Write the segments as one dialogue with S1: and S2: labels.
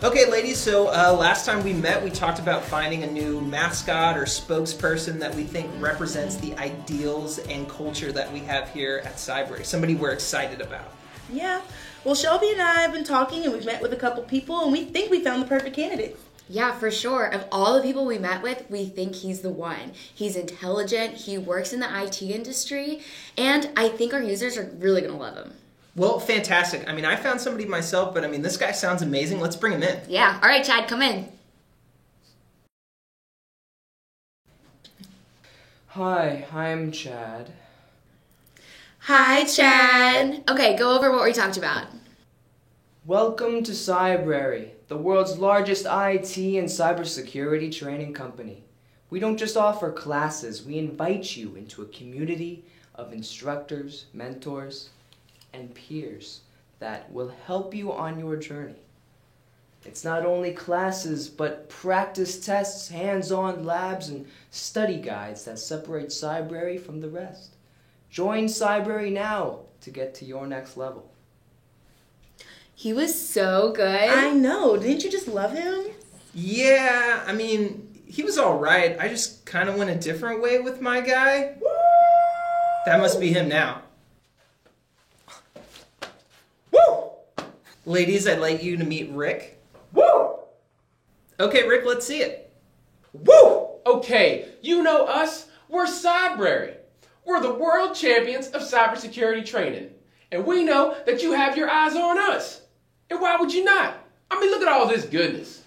S1: Okay, ladies, so last time we met, we talked about finding a new mascot or spokesperson that we think represents the ideals and culture that we have here at Cybrary, somebody we're excited about.
S2: Yeah, well, Shelby and I have been talking and we've met with a couple people and we think we found the perfect candidate.
S3: Yeah, for sure. Of all the people we met with, we think he's the one. He's intelligent, he works in the IT industry, and I think our users are really going to love him.
S1: Well, fantastic. I mean, I found somebody myself, but I mean, this guy sounds amazing. Let's bring him in.
S3: Yeah. All right, Chad, come in.
S4: Hi, I'm Chad.
S3: Hi, Chad. Okay, go over what we talked about.
S4: Welcome to Cybrary, the world's largest IT and cybersecurity training company. We don't just offer classes, we invite you into a community of instructors, mentors, and peers that will help you on your journey. It's not only classes, but practice tests, hands-on labs, and study guides that separate Cybrary from the rest. Join Cybrary now to get to your next level.
S3: He was so good.
S2: I know. Didn't you just love him?
S1: Yeah, I mean, he was all right. I just kind of went a different way with my guy. Woo! That must be him now. Woo! Ladies, I'd like you to meet Rick. Woo! Okay, Rick, let's see it.
S5: Woo! Okay, you know us. We're Cybrary. We're the world champions of cybersecurity training. And we know that you have your eyes on us. And why would you not? I mean, look at all this goodness.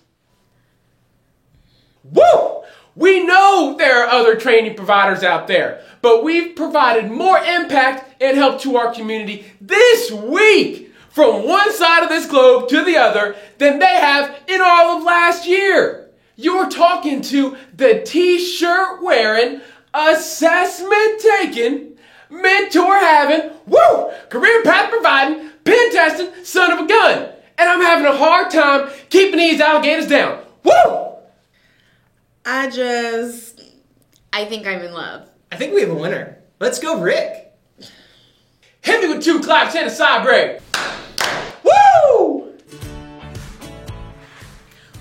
S5: Woo! We know there are other training providers out there, but we've provided more impact and help to our community this week from one side of this globe to the other than they have in all of last year. You're talking to the t-shirt wearing, assessment taking, mentor having, woo, career path providing, pen testing, son of a gun. And I'm having a hard time keeping these alligators down. Woo!
S2: I
S3: think I'm in love.
S1: I think we have a winner. Let's go, Rick.
S5: Hit me with 2 claps and a Cybrary. Woo!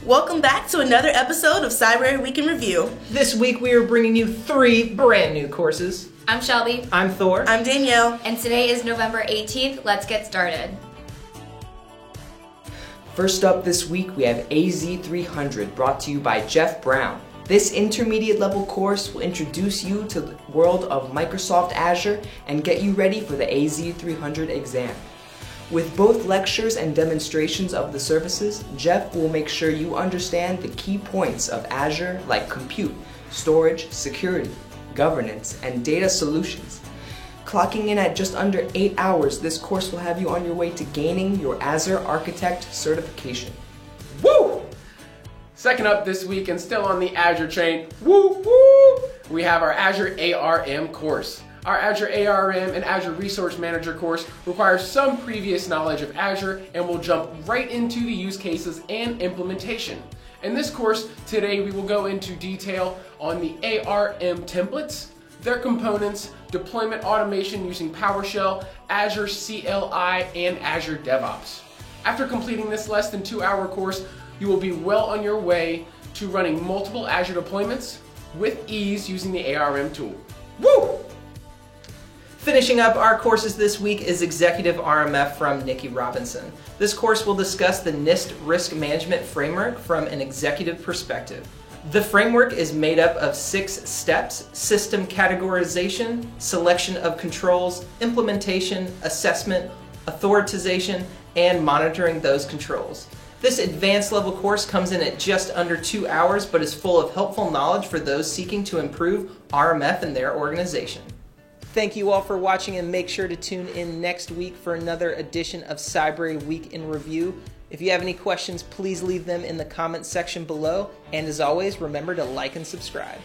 S2: Welcome back to another episode of Cybrary Week in Review.
S1: This week we are bringing you 3 brand new courses.
S3: I'm Shelby.
S1: I'm Thor.
S2: I'm Danielle.
S3: And today is November 18th. Let's get started.
S4: First up this week, we have AZ300, brought to you by Jeff Brown. This intermediate level course will introduce you to the world of Microsoft Azure and get you ready for the AZ300 exam. With both lectures and demonstrations of the services, Jeff will make sure you understand the key points of Azure like compute, storage, security, governance, and data solutions. Clocking in at just under 8 hours, this course will have you on your way to gaining your Azure Architect certification.
S5: Woo! Second up this week and still on the Azure train, woo woo! We have our Azure ARM course. Our Azure ARM and Azure Resource Manager course requires some previous knowledge of Azure and will jump right into the use cases and implementation. In this course, today we will go into detail on the ARM templates, their components, deployment automation using PowerShell, Azure CLI, and Azure DevOps. After completing this less than 2-hour course, you will be well on your way to running multiple Azure deployments with ease using the ARM tool.
S1: Woo! Finishing up our courses this week is Executive RMF from Nikki Robinson. This course will discuss the NIST risk management framework from an executive perspective. The framework is made up of 6 steps: system categorization, selection of controls, implementation, assessment, authorization, and monitoring those controls. This advanced level course comes in at just under 2 hours, but is full of helpful knowledge for those seeking to improve RMF in their organization. Thank you all for watching, and make sure to tune in next week for another edition of Cybrary Week in Review. If you have any questions, please leave them in the comments section below. And as always, remember to like and subscribe.